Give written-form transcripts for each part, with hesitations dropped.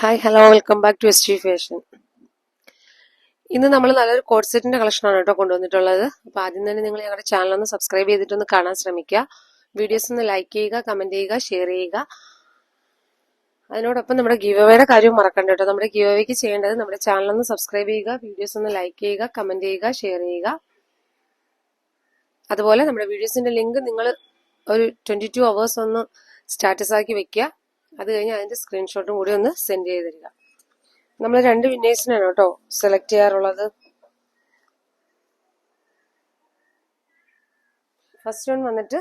Hi hello welcome back to SG fashion. ഇന്ന് നമ്മൾ നല്ലൊരു കോഡ് സെറ്റിന്റെ കളക്ഷനാണ് കേട്ടോ കൊണ്ടുവന്നിട്ടുള്ളത്. അപ്പോൾ ആദ്യം തന്നെ നിങ്ങൾ ഞങ്ങളുടെ ചാനൽ ഒന്ന് സബ്സ്ക്രൈബ് ചെയ്തിട്ടൊന്ന് കാണാൻ ശ്രമിക്കുക. വീഡിയോസ് ഒന്ന് ലൈക്ക് ചെയ്യുക, കമന്റ് ചെയ്യുക, ഷെയർ ചെയ്യുക. അതിനോടൊപ്പം നമ്മുടെ ഗീവ് അവേയുടെ കാര്യം മറക്കണ്ട കേട്ടോ. നമ്മുടെ ഗീവ് അവേക്ക് ചെയ്യേണ്ടത് നമ്മുടെ ചാനൽ ഒന്ന് സബ്സ്ക്രൈബ് ചെയ്യുക, വീഡിയോസ് ഒന്ന് ലൈക്ക് ചെയ്യുക, കമന്റ് ചെയ്യുക, ഷെയർ ചെയ്യുക. അതുപോലെ നമ്മുടെ വീഡിയോസിന്റെ ലിങ്ക് നിങ്ങൾ ഒരു 22 hours ഒന്ന് സ്റ്റാറ്റസ് ആക്കി വെക്കുക. അത് കഴിഞ്ഞ് അതിന്റെ സ്ക്രീൻഷോട്ടും കൂടി ഒന്ന് സെൻഡ് ചെയ്ത് തരിക. നമ്മൾ 2 വിന്നേഴ്സിനാണ് കേട്ടോ സെലക്ട് ചെയ്യാറുള്ളത്. ഫസ്റ്റ് വൺ വന്നിട്ട്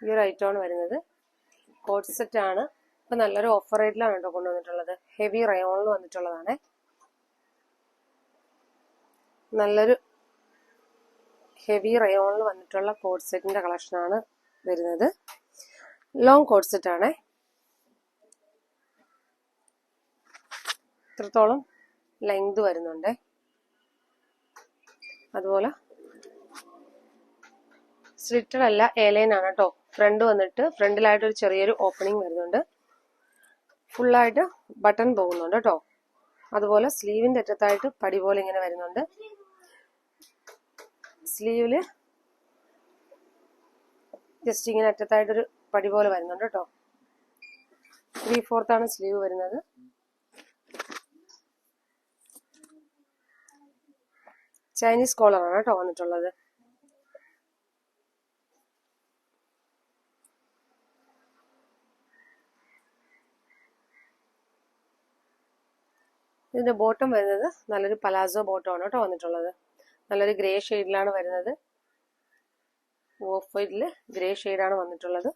ഈ ഒരു ഐറ്റമാണ് വരുന്നത്. കോഡ് സെറ്റ് ആണ്. ഇപ്പൊ നല്ലൊരു ഓഫർ റേറ്റിലാണ് കേട്ടോ കൊണ്ടുവന്നിട്ടുള്ളത്. ഹെവി റയോണിൽ വന്നിട്ടുള്ളതാണ്. നല്ലൊരു ഹെവി റയോണിൽ വന്നിട്ടുള്ള കോഡ് സെറ്റിന്റെ കളക്ഷനാണ് വരുന്നത്. ലോങ് കോഡ് സെറ്റ് ആണ്. ഇത്രത്തോളം ലെങ്ത് വരുന്നുണ്ട്. അതുപോലെ സ്ലിറ്റഡ് അല്ല, എലൈൻ ആണ് കേട്ടോ. ഫ്രണ്ട് വന്നിട്ട് ഫ്രണ്ടിലായിട്ട് ഒരു ചെറിയൊരു ഓപ്പണിംഗ് വരുന്നുണ്ട്. ഫുള്ളായിട്ട് ബട്ടൺ പോകുന്നുണ്ട് കേട്ടോ. അതുപോലെ സ്ലീവിന്റെ അറ്റത്തായിട്ട് പടി പോലെ ഇങ്ങനെ വരുന്നുണ്ട്. സ്ലീവില് ജസ്റ്റ് ഇങ്ങനെ അറ്റത്തായിട്ടൊരു പടി പോലെ വരുന്നുണ്ട് കേട്ടോ. 3/4 ആണ് സ്ലീവ് വരുന്നത്. ചൈനീസ് കോളറാണ് കേട്ടോ വന്നിട്ടുള്ളത്. ഇതിന്റെ ബോട്ടം വരുന്നത് നല്ലൊരു പലാസോ ബോട്ടം ആണ് കേട്ടോ വന്നിട്ടുള്ളത്. നല്ലൊരു ഗ്രേ ഷെയ്ഡിലാണ് വരുന്നത്. ഓഫ് വൈറ്റില് ഗ്രേ ഷെയ്ഡാണ് വന്നിട്ടുള്ളത്.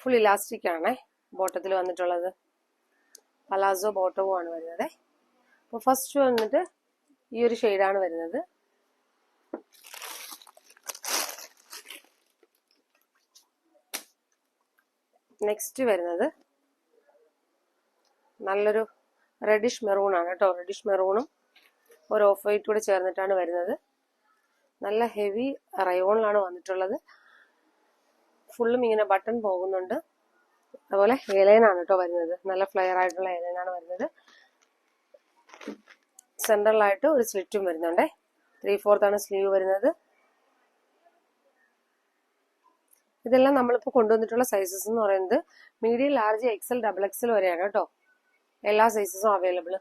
ഫുൾ ഇലാസ്റ്റിക് ആണേ ബോട്ടത്തിൽ വന്നിട്ടുള്ളത്. പലാസോ ബോട്ടവും ആണ് വരുന്നത്. അപ്പോൾ ഫസ്റ്റ് വന്നിട്ട് ഈ ഒരു ഷെയ്ഡാണ് വരുന്നത്. നെക്സ്റ്റ് വരുന്നത് നല്ലൊരു റെഡിഷ് മെറൂൺ ആണ് കേട്ടോ. റെഡിഷ് മെറൂണും ഒരു ഓഫ് വൈറ്റ് കൂടെ ചേർന്നിട്ടാണ് വരുന്നത്. നല്ല ഹെവി റയോണിലാണ് വന്നിട്ടുള്ളത്. ഫുള്ളും ഇങ്ങനെ ബട്ടൺ പോകുന്നുണ്ട്. അതുപോലെ എലൈൻ ആണ് കേട്ടോ വരുന്നത്. നല്ല ഫ്ലെയർ ആയിട്ടുള്ള എലൈൻ ആണ് വരുന്നത്. സെൻട്രലായിട്ട് ഒരു സ്ലിറ്റും വരുന്നുണ്ട്. 3/4 ആണ് സ്ലീവ് വരുന്നത്. ഇതെല്ലാം നമ്മളിപ്പോൾ കൊണ്ടുവന്നിട്ടുള്ള സൈസസ് എന്ന് പറയുന്നത് മീഡിയം, ലാർജ്, XL, XXL വരെയാണ് കേട്ടോ. എല്ലാ സൈസസും അവൈലബിൾ.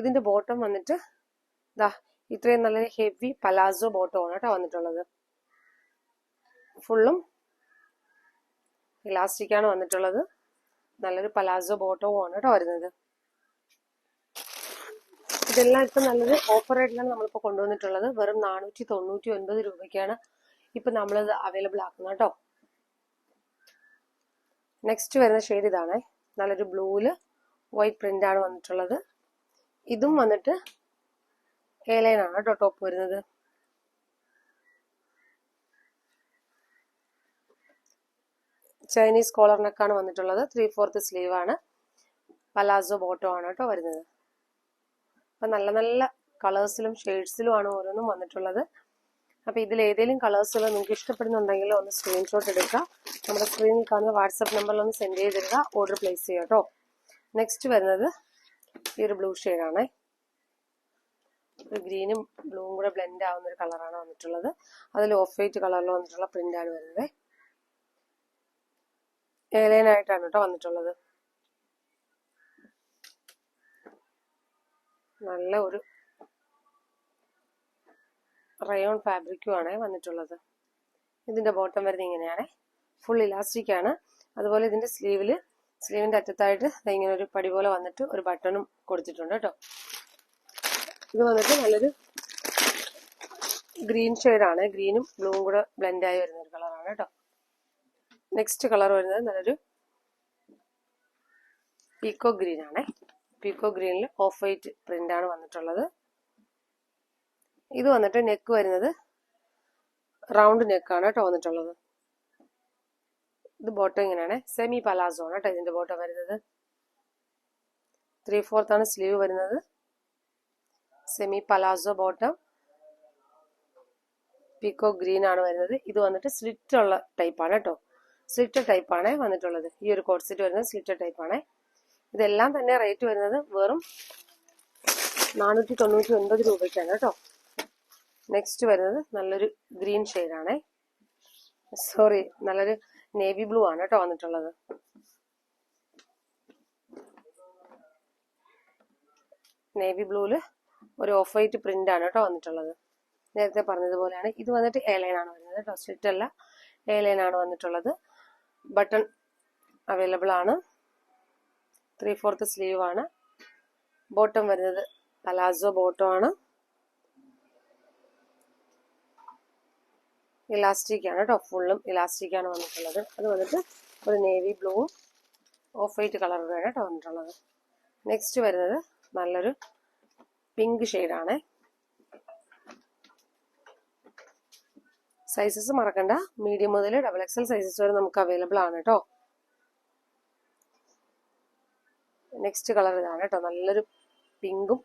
ഇതിന്റെ ബോട്ടം വന്നിട്ട് ഇത്രയും നല്ല ഹെവി പലാസോ ബോട്ടം ആണ് കേട്ടോ വന്നിട്ടുള്ളത്. ഫുള്ളും ഇലാസ്റ്റിക് ആണ് വന്നിട്ടുള്ളത്. നല്ലൊരു പലാസോ ബോട്ടവും ആണ് കേട്ടോ വരുന്നത്. ഇതെല്ലാം ഇപ്പൊ നല്ലൊരു ഓഫർ റേറ്റിലാണ് നമ്മളിപ്പോ കൊണ്ടുവന്നിട്ടുള്ളത്. വെറും 499 രൂപയ്ക്കാണ് ഇപ്പൊ നമ്മളിത് അവൈലബിൾ ആക്കുന്നത് കേട്ടോ. നെക്സ്റ്റ് വരുന്ന ഷെയ്ഡ് ഇതാണ്. നല്ലൊരു ബ്ലൂവില് വൈറ്റ് പ്രിന്റ് ആണ് വന്നിട്ടുള്ളത്. ഇതും വന്നിട്ട് എലൈൻ ആണ് കേട്ടോ ടോപ്പ് വരുന്നത്. ചൈനീസ് കോളർ നെക്കാണ് വന്നിട്ടുള്ളത്. 3/4 സ്ലീവ് ആണ്. പലാസോ ബോട്ടം ആണ് കേട്ടോ വരുന്നത്. അപ്പൊ നല്ല നല്ല കളേഴ്സിലും ഷെയ്ഡ്സിലും ആണ് ഓരോന്നും വന്നിട്ടുള്ളത്. അപ്പൊ ഇതിൽ ഏതെങ്കിലും കളേഴ്സുകൾ നിങ്ങൾക്ക് ഇഷ്ടപ്പെടുന്നുണ്ടെങ്കിൽ ഒന്ന് സ്ക്രീൻഷോട്ട് എടുക്കുക. നമ്മുടെ സ്ക്രീനിൽ കാണുന്ന വാട്സപ്പ് നമ്പറിൽ ഒന്ന് സെൻഡ് ചെയ്ത് തരിക. ഓർഡർ പ്ലേസ് ചെയ്യുക കേട്ടോ. നെക്സ്റ്റ് വരുന്നത് ഈ ഒരു ബ്ലൂ ഷെയ്ഡാണ്. ഒരു ഗ്രീനും ബ്ലൂവും കൂടെ ബ്ലെൻഡ് ആവുന്ന ഒരു കളറാണ് വന്നിട്ടുള്ളത്. അതിൽ ഓഫ് വൈറ്റ് കളറിൽ വന്നിട്ടുള്ള പ്രിന്റ് ആണ് വരുന്നത്. എലൈൻ ആയിട്ടാണ് കേട്ടോ വന്നിട്ടുള്ളത്. നല്ല ഒരു റയോൺ ഫാബ്രിക്കും ആണ് വന്നിട്ടുള്ളത്. ഇതിന്റെ ബോട്ടം വരുന്നത് ഇങ്ങനെയാണ്. ഫുൾ ഇലാസ്റ്റിക് ആണ്. അതുപോലെ ഇതിന്റെ സ്ലീവിന്റെ അറ്റത്തായിട്ട് ഇങ്ങനെ ഒരു പടി പോലെ വന്നിട്ട് ഒരു ബട്ടണും കൊടുത്തിട്ടുണ്ട് കേട്ടോ. ഇത് വന്നിട്ട് നല്ലൊരു ഗ്രീൻ ഷെയ്ഡാണ്. ഗ്രീനും ബ്ലൂവും കൂടെ ബ്ലെൻഡ് ആയി വരുന്ന ഒരു കളറാണ് കേട്ടോ. നെക്സ്റ്റ് കളർ വരുന്നത് നല്ലൊരു പീക്കോ ഗ്രീൻ ആണ്. പീക്കോ ഗ്രീനിൽ ഓഫ് വൈറ്റ് പ്രിന്റ് ആണ് വന്നിട്ടുള്ളത്. ഇത് വന്നിട്ട് നെക്ക് വരുന്നത് റൗണ്ട് നെക്കാണ് കേട്ടോ വന്നിട്ടുള്ളത്. ഇത് ബോട്ടം ഇങ്ങനെയാണ്, സെമി പലാസോ ആണ് കേട്ടോ ഇതിന്റെ ബോട്ടം വരുന്നത്. 3/4 ആണ് സ്ലീവ് വരുന്നത്. സെമി പലാസോ ബോട്ടം, പീക്കോ ഗ്രീൻ ആണ് വരുന്നത്. ഇത് വന്നിട്ട് സ്ലിറ്റ് ഉള്ള ടൈപ്പ് ആണ് കേട്ടോ, സ്ലിറ്റ് ടൈപ്പ് ആണ് വന്നിട്ടുള്ളത്. ഈ ഒരു കോട്ട് സെറ്റ് വരുന്നത് സ്ലിറ്റ് ടൈപ്പ് ആണ്. ഇതെല്ലാം തന്നെ റേറ്റ് വരുന്നത് വെറും 499 രൂപയ്ക്കാണ് കേട്ടോ. നെക്സ്റ്റ് വരുന്നത് നല്ലൊരു ഗ്രീൻ ഷെയ്ഡാണ്, സോറി നല്ലൊരു നേവി ബ്ലൂ ആണ് കേട്ടോ വന്നിട്ടുള്ളത്. നേവി ബ്ലൂവില് ഒരു ഓഫ് വൈറ്റ് പ്രിന്റ് ആണ് കേട്ടോ വന്നിട്ടുള്ളത്. നേരത്തെ പറഞ്ഞതുപോലെയാണ്. ഇത് വന്നിട്ട് എയർലൈൻ ആണ് വരുന്നത് കേട്ടോ, സ്ലിറ്റ് അല്ല, എയർലൈൻ ആണ് വന്നിട്ടുള്ളത്. ബട്ടൺ അവൈലബിൾ ആണ്. 3/4 സ്ലീവ് ആണ്. ബോട്ടം വരുന്നത് പലാസോ ബോട്ടം ആണ്. ഇലാസ്റ്റിക് ആണ് കേട്ടോ, ഫുള്ളും ഇലാസ്റ്റിക് ആണ് വന്നിട്ടുള്ളത്. അത് വന്നിട്ട് ഒരു നേവി ബ്ലൂവും ഓഫ് വൈറ്റ് കളറിലാണ് കേട്ടോ വന്നിട്ടുള്ളത്. നെക്സ്റ്റ് വരുന്നത് നല്ലൊരു പിങ്ക് ഷെയ്ഡാണ്. സൈസസ് മറക്കണ്ട, മീഡിയം മുതൽ XXL സൈസസ് വരെ നമുക്ക് അവൈലബിൾ ആണ് കേട്ടോ. നെക്സ്റ്റ് കളർ ഇതാണ് കേട്ടോ, നല്ലൊരു പിങ്കും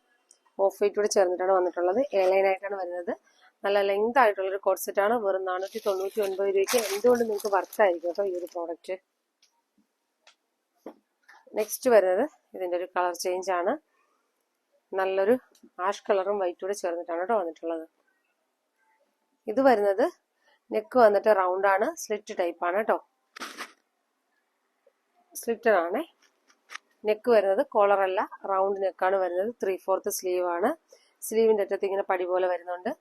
ഓഫ് വൈറ്റ് കൂടെ ചേർന്നിട്ടാണ് വന്നിട്ടുള്ളത്. എയർലൈൻ ആയിട്ടാണ് വരുന്നത്. നല്ല ലെങ്ത് ആയിട്ടുള്ളൊരു കോട്ട് സെറ്റ് ആണ്. വെറും 499 രൂപയ്ക്ക് എന്തുകൊണ്ട് നിങ്ങൾക്ക് വർത്തായിരിക്കും കേട്ടോ ഈ ഒരു പ്രോഡക്റ്റ്. നെക്സ്റ്റ് വരുന്നത് ഇതിന്റെ ഒരു കളർ ചേഞ്ച് ആണ്. നല്ലൊരു ആഷ് കളറും വൈറ്റും കൂടെ ചേർന്നിട്ടാണ് കേട്ടോ വന്നിട്ടുള്ളത്. ഇത് വരുന്നത് നെക്ക് വന്നിട്ട് റൗണ്ട് ആണ്, സ്ലിറ്റ് ടൈപ്പ് ആണ് കേട്ടോ, സ്ലിറ്റഡ് ആണ്. നെക്ക് വരുന്നത് കോളർ അല്ല, റൗണ്ട് നെക്കാണ് വരുന്നത്. 3/4 സ്ലീവ് ആണ്. സ്ലീവിന്റെ അറ്റത്ത് ഇങ്ങനെ പടി പോലെ വരുന്നുണ്ട്.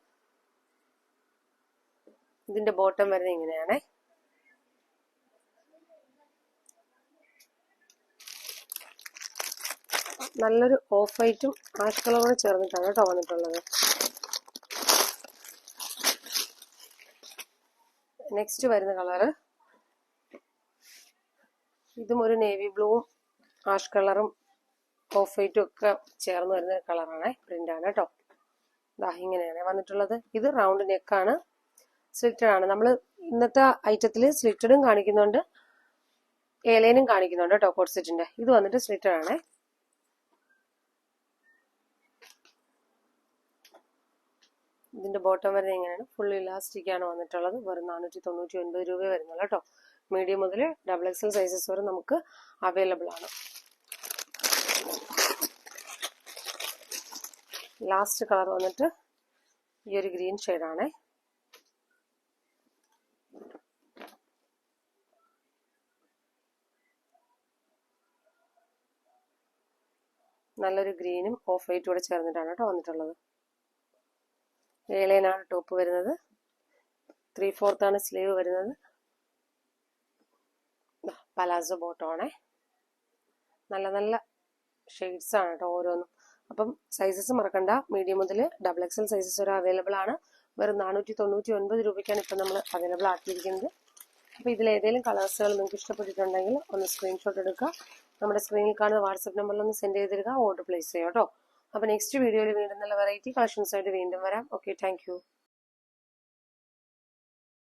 ഇതിന്റെ ബോട്ടം വരുന്നത് ഇങ്ങനെയാണ്. നല്ലൊരു ഓഫ് വൈറ്റും ആഷ് കളറും ചേർന്നിട്ടാണ് കേട്ടോ വന്നിട്ടുള്ളത്. നെക്സ്റ്റ് വരുന്ന കളറ് ഇതും ഒരു നേവി ബ്ലൂവും ആഷ് കളറും ഓഫ് വൈറ്റും ഒക്കെ ചേർന്ന് വരുന്ന കളറാണ്, പ്രിന്റ് ആണ് കേട്ടോ. ദാ ഇങ്ങനെയാണ് വന്നിട്ടുള്ളത്. ഇത് റൗണ്ട് നെക്കാണ്, സ്ലിറ്റഡ് ആണ്. നമ്മൾ ഇന്നത്തെ ഐറ്റത്തിൽ സ്ലിറ്റഡും കാണിക്കുന്നുണ്ട്, എയർലൈനും കാണിക്കുന്നുണ്ട് കേട്ടോ കോട്ട് സെറ്റിന്റെ. ഇത് വന്നിട്ട് സ്ലിറ്റഡ് ആണ്. ഇതിന്റെ ബോട്ടം വരുന്നത് ഇങ്ങനെയാണ്, ഫുൾ ഇലാസ്റ്റിക് ആണ് വന്നിട്ടുള്ളത്. വെറും 499 രൂപ വരുന്നുള്ളൂ കേട്ടോ. മീഡിയം മുതൽ XXL സൈസസ് വരെ നമുക്ക് അവൈലബിൾ ആണ്. ലാസ്റ്റ് കളർ വന്നിട്ട് ഈ ഒരു ഗ്രീൻ ഷെയ്ഡാണ്. നല്ലൊരു ഗ്രീനും ഓഫ് വൈറ്റും കൂടെ ചേർന്നിട്ടാണ് കേട്ടോ വന്നിട്ടുള്ളത്. ഏലൈനാണ് ടോപ്പ് വരുന്നത്. 3/4 ആണ് സ്ലീവ് വരുന്നത്. പലാസോ ബോട്ടം ആണേ. നല്ല നല്ല ഷെയ്ഡ്സ് ആണ് കേട്ടോ ഓരോന്നും. അപ്പം സൈസസ് മറക്കണ്ട, മീഡിയം മുതൽ XXL സൈസസ് വരെ അവൈലബിൾ ആണ്. വെറും 499 രൂപയ്ക്കാണ് ഇപ്പം നമ്മൾ അവൈലബിൾ ആക്കിയിരിക്കുന്നത്. അപ്പോൾ ഇതിൽ ഏതെങ്കിലും കളേഴ്സുകൾ നിങ്ങൾക്ക് ഇഷ്ടപ്പെട്ടിട്ടുണ്ടെങ്കിൽ ഒന്ന് സ്ക്രീൻഷോട്ട് എടുക്കുക, നമ്മുടെ സ്ക്രീനിൽ കാണുന്ന വാട്സപ്പ് നമ്പറിൽ ഒന്ന് സെൻഡ് ചെയ്ത് തരിക, ഓർഡർ പ്ലേസ് ചെയ്യുക കേട്ടോ. അപ്പോൾ നെക്സ്റ്റ് വീഡിയോയിൽ വീണ്ടും നല്ല വെറൈറ്റി കളക്ഷൻസ് ആയിട്ട് വീണ്ടും വരാം. Okay, thank you.